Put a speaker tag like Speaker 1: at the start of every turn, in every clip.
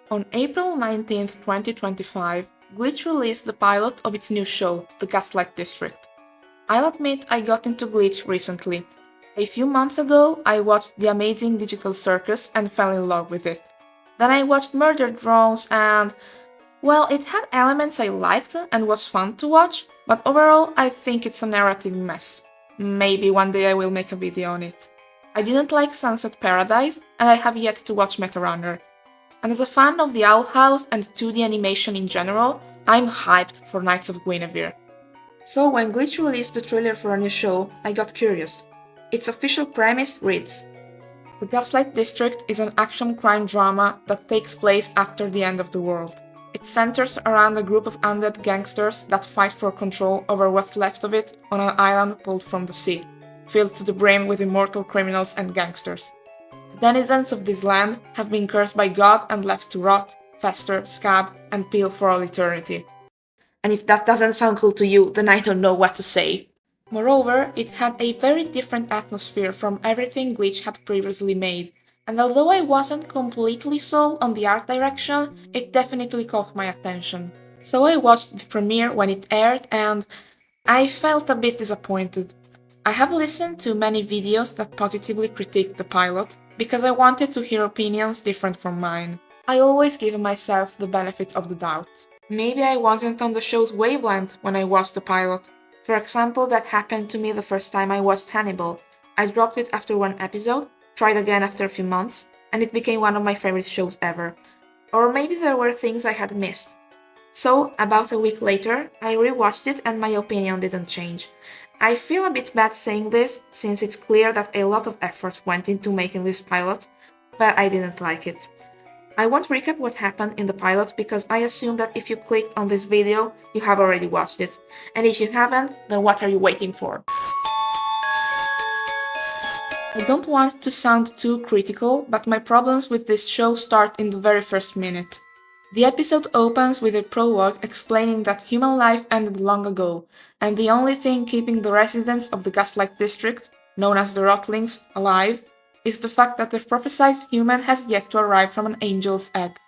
Speaker 1: On April 19, 2025, Glitch released the pilot of its new show, The Gaslight District. I'll admit I got into Glitch recently. A few months ago, I watched The Amazing Digital Circus and fell in love with it. Then I watched Murder Drones and, well, it had elements I liked and was fun to watch, but overall I think it's a narrative mess. Maybe one day I will make a video on it. I didn't like Sunset Paradise, and I have yet to watch Meta Runner. And as a fan of the Owl House and 2D animation in general, I'm hyped for Knights of Guinevere. So when Glitch released the trailer for a new show, I got curious. Its official premise reads: The Gaslight District is an action crime drama that takes place after the end of the world. It centers around a group of undead gangsters that fight for control over what's left of it on an island pulled from the sea, filled to the brim with immortal criminals and gangsters. The denizens of this land have been cursed by God and left to rot, fester, scab, and peel for all eternity. And if that doesn't sound cool to you, then I don't know what to say. Moreover, it had a very different atmosphere from everything Glitch had previously made, and although I wasn't completely sold on the art direction, it definitely caught my attention. So I watched the premiere when it aired and I felt a bit disappointed. I have listened to many videos that positively critiqued the pilot, because I wanted to hear opinions different from mine. I always give myself the benefit of the doubt. Maybe I wasn't on the show's wavelength when I watched the pilot. For example, that happened to me the first time I watched Hannibal. I dropped it after one episode, tried again after a few months, and it became one of my favorite shows ever. Or maybe there were things I had missed. So, about a week later, I rewatched it and my opinion didn't change. I feel a bit bad saying this, since it's clear that a lot of effort went into making this pilot, but I didn't like it. I won't recap what happened in the pilot because I assume that if you clicked on this video, you have already watched it. And if you haven't, then what are you waiting for? I don't want to sound too critical, but my problems with this show start in the very first minute. The episode opens with a prologue explaining that human life ended long ago, and the only thing keeping the residents of the Gaslight District, known as the Rotlings, alive is the fact that the prophesied human has yet to arrive from an angel's egg.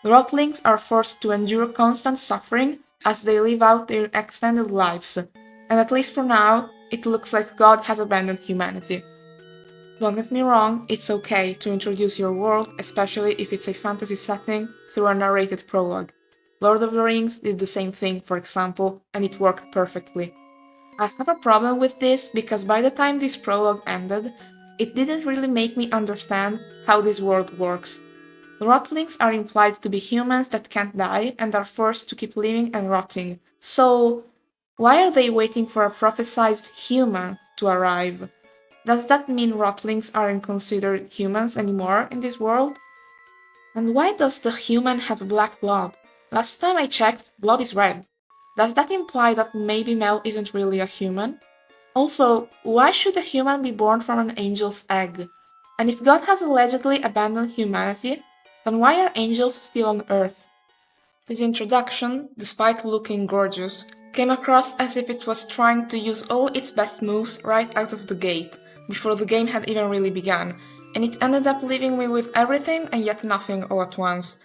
Speaker 1: The Rotlings are forced to endure constant suffering as they live out their extended lives, and at least for now, it looks like God has abandoned humanity. Don't get me wrong, it's okay to introduce your world, especially if it's a fantasy setting, through a narrated prologue. Lord of the Rings did the same thing, for example, and it worked perfectly. I have a problem with this because by the time this prologue ended, it didn't really make me understand how this world works. The Rotlings are implied to be humans that can't die and are forced to keep living and rotting. So, why are they waiting for a prophesied human to arrive? Does that mean Rotlings aren't considered humans anymore in this world? And why does the human have black blood? Last time I checked, blood is red. Does that imply that maybe Mel isn't really a human? Also, why should a human be born from an angel's egg? And if God has allegedly abandoned humanity, then why are angels still on Earth? This introduction, despite looking gorgeous, came across as if it was trying to use all its best moves right out of the gate, before the game had even really begun, and it ended up leaving me with everything and yet nothing all at once.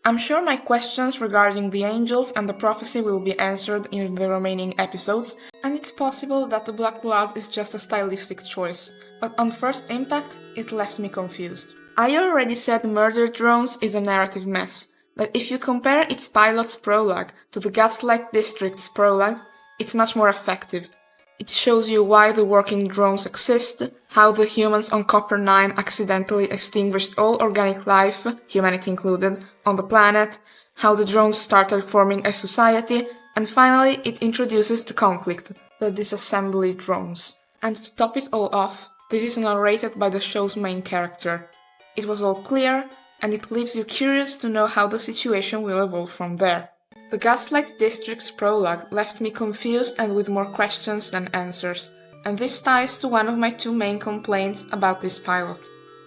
Speaker 1: I'm sure my questions regarding the angels and the prophecy will be answered in the remaining episodes, and it's possible that the black blood is just a stylistic choice, but on first impact, it left me confused. I already said Murder Drones is a narrative mess, but if you compare its pilot's prologue to the Gaslight District's prologue, it's much more effective. It shows you why the working drones exist, how the humans on Copper 9 accidentally extinguished all organic life, humanity included, on the planet, how the drones started forming a society, and finally it introduces the conflict, the disassembly drones. And to top it all off, this is narrated by the show's main character. It was all clear, and it leaves you curious to know how the situation will evolve from there. The Gaslight District's prologue left me confused and with more questions than answers, and this ties to one of my two main complaints about this pilot: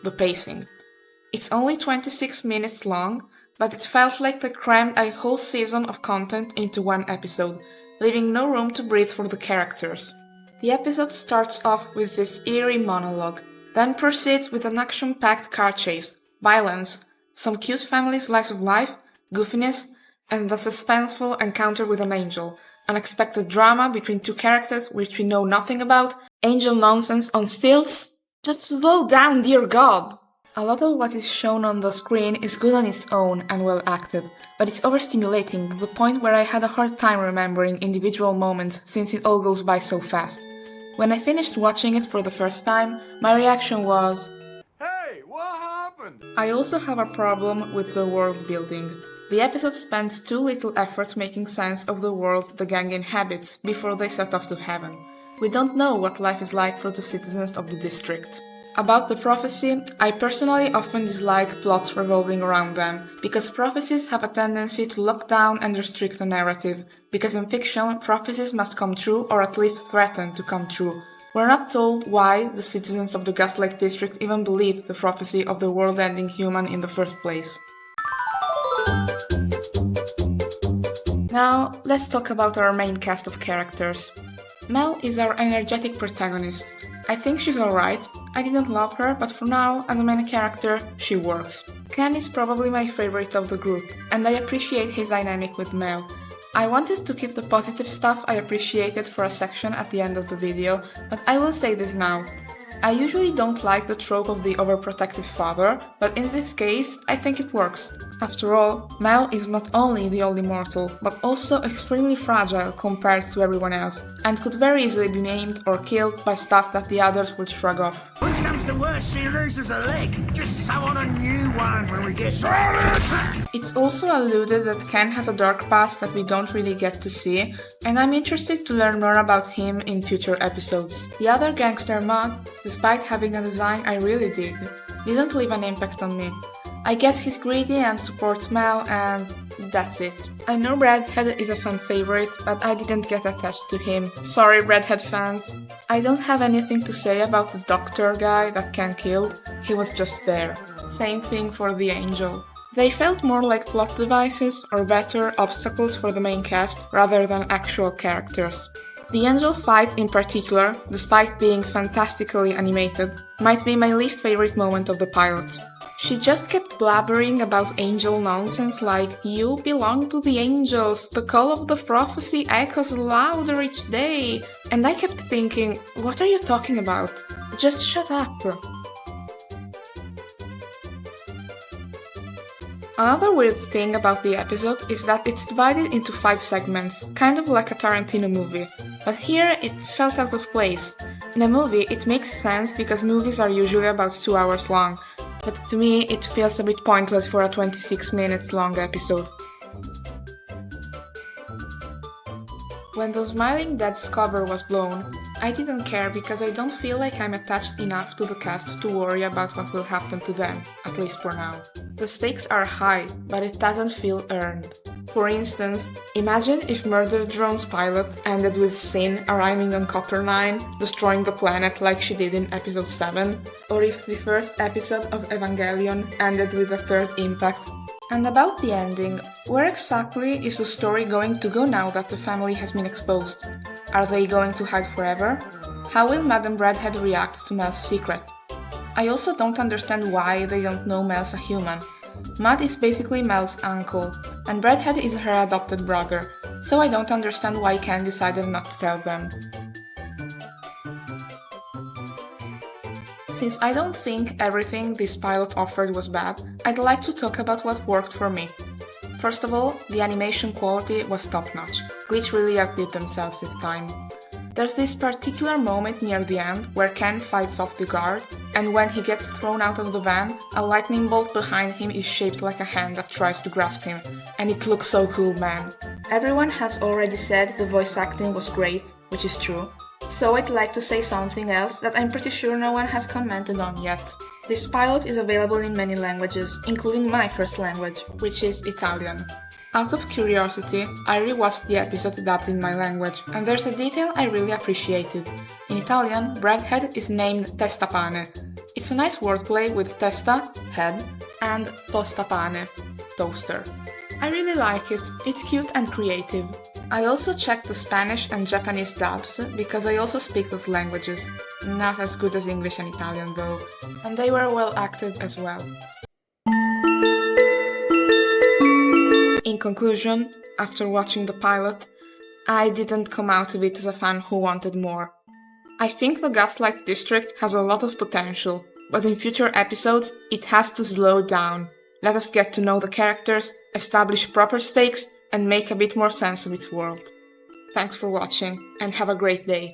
Speaker 1: the pacing. It's only 26 minutes long, but it felt like they crammed a whole season of content into one episode, leaving no room to breathe for the characters. The episode starts off with this eerie monologue, then proceeds with an action-packed car chase, violence, some cute family slice of life, goofiness, and a suspenseful encounter with an angel, unexpected drama between two characters which we know nothing about, angel nonsense on stilts. Just slow down, dear God! A lot of what is shown on the screen is good on its own and well acted, but it's overstimulating to the point where I had a hard time remembering individual moments since it all goes by so fast. When I finished watching it for the first time, my reaction was,
Speaker 2: "Hey, what happened?"
Speaker 1: I also have a problem with the world building. The episode spends too little effort making sense of the world the gang inhabits before they set off to heaven. We don't know what life is like for the citizens of the district. About the prophecy, I personally often dislike plots revolving around them, because prophecies have a tendency to lock down and restrict a narrative, because in fiction, prophecies must come true or at least threaten to come true. We're not told why the citizens of the Gaslight District even believed the prophecy of the world-ending human in the first place. Now, let's talk about our main cast of characters. Mel is our energetic protagonist. I think she's alright. I didn't love her, but for now, as a main character, she works. Ken is probably my favorite of the group, and I appreciate his dynamic with Mel. I wanted to keep the positive stuff I appreciated for a section at the end of the video, but I will say this now. I usually don't like the trope of the overprotective father, but in this case, I think it works. After all, Mel is not only the only mortal, but also extremely fragile compared to everyone else, and could very easily be maimed or killed by stuff that the others would shrug off.
Speaker 3: Worst comes to worst, she loses a leg. Just sew on a new one when we get back.
Speaker 1: It's also alluded that Ken has a dark past that we don't really get to see, and I'm interested to learn more about him in future episodes. The other gangster Mud, despite having a design I really dig, didn't leave an impact on me. I guess he's greedy and supports Mel, and that's it. I know Redhead is a fan favorite, but I didn't get attached to him. Sorry, Redhead fans. I don't have anything to say about the doctor guy that Ken killed, he was just there. Same thing for the angel. They felt more like plot devices, or better, obstacles for the main cast, rather than actual characters. The angel fight in particular, despite being fantastically animated, might be my least favorite moment of the pilot. She just kept blabbering about angel nonsense like, "You belong to the angels, the call of the prophecy echoes louder each day," and I kept thinking, what are you talking about? Just shut up. Another weird thing about the episode is that it's divided into 5 segments, kind of like a Tarantino movie, but here it felt out of place. In a movie it makes sense because movies are usually about 2 hours long, but to me it feels a bit pointless for a 26 minutes long episode. When the Smiling Dead's cover was blown, I didn't care because I don't feel like I'm attached enough to the cast to worry about what will happen to them, at least for now. The stakes are high, but it doesn't feel earned. For instance, imagine if Murder Drone's pilot ended with Sin arriving on Copper 9, destroying the planet like she did in episode 7, or if the first episode of Evangelion ended with a third impact. And about the ending, where exactly is the story going to go now that the family has been exposed? Are they going to hide forever? How will Madame Redhead react to Mel's secret? I also don't understand why they don't know Mel's a human. Mud is basically Mel's uncle, and Redhead is her adopted brother, so I don't understand why Ken decided not to tell them. Since I don't think everything this pilot offered was bad, I'd like to talk about what worked for me. First of all, the animation quality was top-notch. Glitch really outdid themselves this time. There's this particular moment near the end where Ken fights off the guard, and when he gets thrown out of the van, a lightning bolt behind him is shaped like a hand that tries to grasp him, and it looks so cool, man. Everyone has already said the voice acting was great, which is true, so I'd like to say something else that I'm pretty sure no one has commented on yet. This pilot is available in many languages, including my first language, which is Italian. Out of curiosity, I rewatched the episode dubbed in my language, and there's a detail I really appreciated. In Italian, Breadhead is named testapane. It's a nice wordplay with testa, head, and tostapane, toaster. I really like it, it's cute and creative. I also checked the Spanish and Japanese dubs, because I also speak those languages. Not as good as English and Italian though, and they were well acted as well. conclusion, after watching the pilot, I didn't come out of it as a fan who wanted more. I think the Gaslight District has a lot of potential, but in future episodes it has to slow down. Let us get to know the characters, establish proper stakes, and make a bit more sense of its world. Thanks for watching, and have a great day.